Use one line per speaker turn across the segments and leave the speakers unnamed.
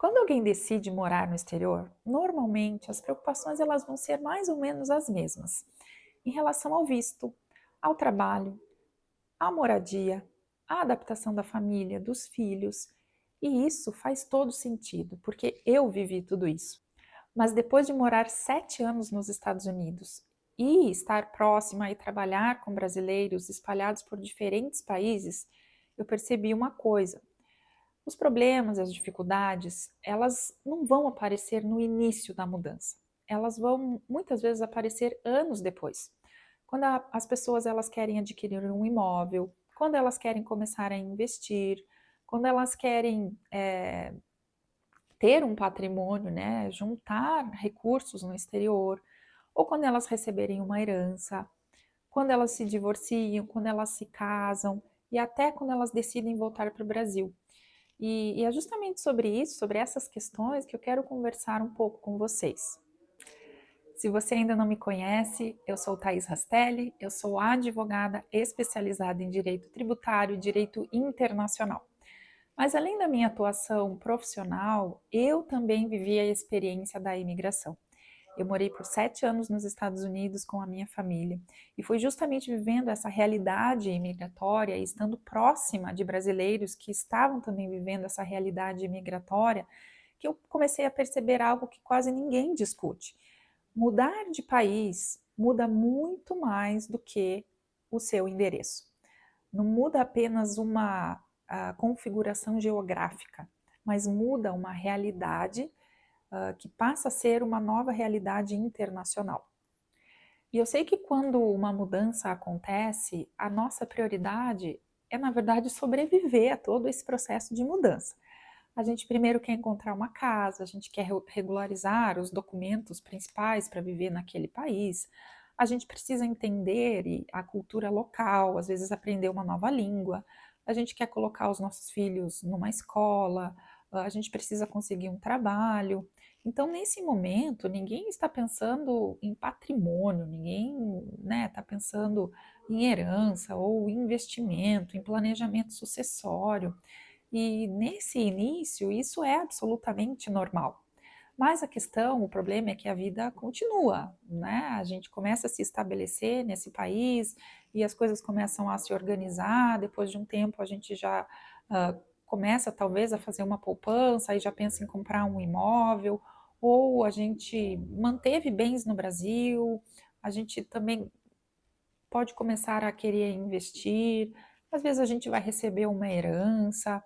Quando alguém decide morar no exterior, normalmente as preocupações elas vão ser mais ou menos as mesmas, em relação ao visto, ao trabalho, à moradia, à adaptação da família, dos filhos. E isso faz todo sentido, porque eu vivi tudo isso. Mas depois de morar 7 anos nos Estados Unidos e estar próxima e trabalhar com brasileiros espalhados por diferentes países, eu percebi uma coisa: os problemas, as dificuldades, elas não vão aparecer no início da mudança. Elas vão muitas vezes aparecer anos depois. Quando as pessoas elas querem adquirir um imóvel, quando elas querem começar a investir, quando elas querem ter um patrimônio, né, juntar recursos no exterior, ou quando elas receberem uma herança, quando elas se divorciam, quando elas se casam e até quando elas decidem voltar para o Brasil. E é justamente sobre isso, sobre essas questões, que eu quero conversar um pouco com vocês. Se você ainda não me conhece, eu sou Thaís Rastelli, eu sou advogada especializada em direito tributário e direito internacional. Mas além da minha atuação profissional, eu também vivi a experiência da imigração. Eu morei por 7 anos nos Estados Unidos com a minha família e foi justamente vivendo essa realidade imigratória e estando próxima de brasileiros que estavam também vivendo essa realidade imigratória que eu comecei a perceber algo que quase ninguém discute. Mudar de país muda muito mais do que o seu endereço. Não muda apenas uma configuração geográfica, mas muda uma realidade que passa a ser uma nova realidade internacional. E eu sei que quando uma mudança acontece, a nossa prioridade é, na verdade, sobreviver a todo esse processo de mudança. A gente primeiro quer encontrar uma casa, a gente quer regularizar os documentos principais para viver naquele país, a gente precisa entender a cultura local, às vezes aprender uma nova língua, a gente quer colocar os nossos filhos numa escola, a gente precisa conseguir um trabalho. Então, nesse momento, ninguém está pensando em patrimônio, ninguém, né, está pensando em herança ou investimento, em planejamento sucessório. E nesse início, isso é absolutamente normal. Mas a questão, o problema é que a vida continua, né? A gente começa a se estabelecer nesse país e as coisas começam a se organizar. Depois de um tempo, a gente já começa talvez a fazer uma poupança e já pensa em comprar um imóvel, ou a gente manteve bens no Brasil, a gente também pode começar a querer investir. Às vezes a gente vai receber uma herança,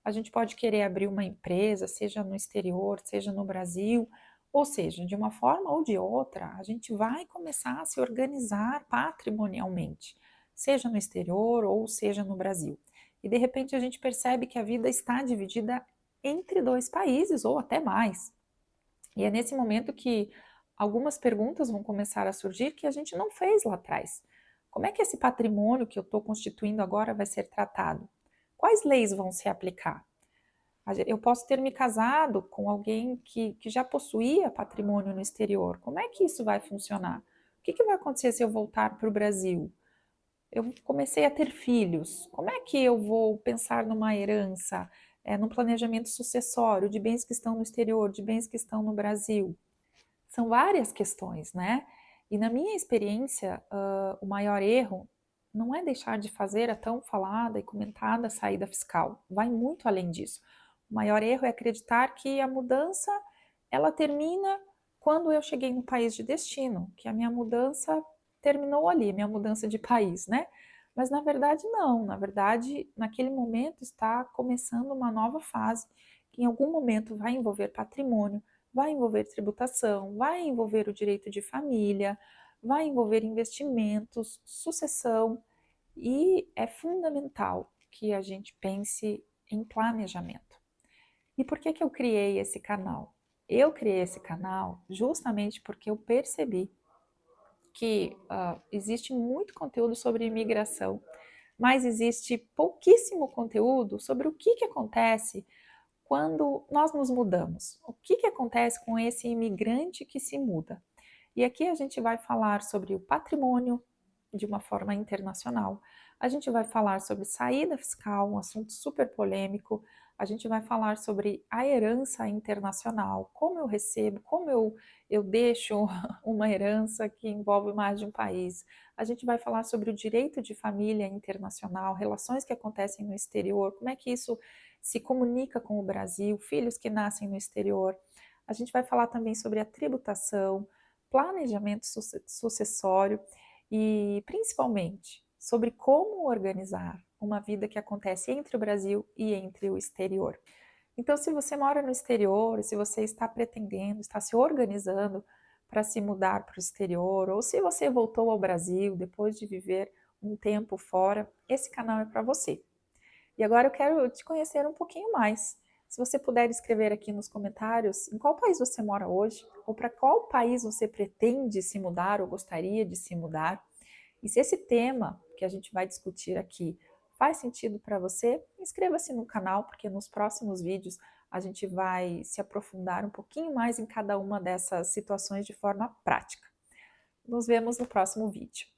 a gente pode querer abrir uma empresa, seja no exterior, seja no Brasil, ou seja, de uma forma ou de outra, a gente vai começar a se organizar patrimonialmente, seja no exterior ou seja no Brasil. E de repente a gente percebe que a vida está dividida entre dois países ou até mais. E é nesse momento que algumas perguntas vão começar a surgir que a gente não fez lá atrás. Como é que esse patrimônio que eu estou constituindo agora vai ser tratado? Quais leis vão se aplicar? Eu posso ter me casado com alguém que já possuía patrimônio no exterior. Como é que isso vai funcionar? O que vai acontecer se eu voltar para o Brasil? Eu comecei a ter filhos. Como é que eu vou pensar numa herança, num planejamento sucessório de bens que estão no exterior, de bens que estão no Brasil? São várias questões, né? E na minha experiência, o maior erro não é deixar de fazer a tão falada e comentada saída fiscal. Vai muito além disso. O maior erro é acreditar que a mudança ela termina quando eu cheguei no país de destino, que a minha mudança terminou ali, minha mudança de país, né? Mas na verdade não, na verdade, naquele momento está começando uma nova fase que em algum momento vai envolver patrimônio, vai envolver tributação, vai envolver o direito de família, vai envolver investimentos, sucessão, e é fundamental que a gente pense em planejamento. E por que eu criei esse canal? Eu criei esse canal justamente porque eu percebi que existe muito conteúdo sobre imigração, mas existe pouquíssimo conteúdo sobre o que acontece quando nós nos mudamos. O que acontece com esse imigrante que se muda? E aqui a gente vai falar sobre o patrimônio de uma forma internacional. A gente vai falar sobre saída fiscal, um assunto super polêmico. A gente vai falar sobre a herança internacional, como eu recebo, como eu deixo uma herança que envolve mais de um país. A gente vai falar sobre o direito de família internacional, relações que acontecem no exterior, como é que isso se comunica com o Brasil, filhos que nascem no exterior. A gente vai falar também sobre a tributação, planejamento sucessório e, principalmente, sobre como organizar uma vida que acontece entre o Brasil e entre o exterior. Então, se você mora no exterior, se você está pretendendo, está se organizando para se mudar para o exterior, ou se você voltou ao Brasil depois de viver um tempo fora, esse canal é para você. E agora eu quero te conhecer um pouquinho mais. Se você puder escrever aqui nos comentários em qual país você mora hoje, ou para qual país você pretende se mudar ou gostaria de se mudar. E se esse tema que a gente vai discutir aqui faz sentido para você, inscreva-se no canal, porque nos próximos vídeos a gente vai se aprofundar um pouquinho mais em cada uma dessas situações de forma prática. Nos vemos no próximo vídeo.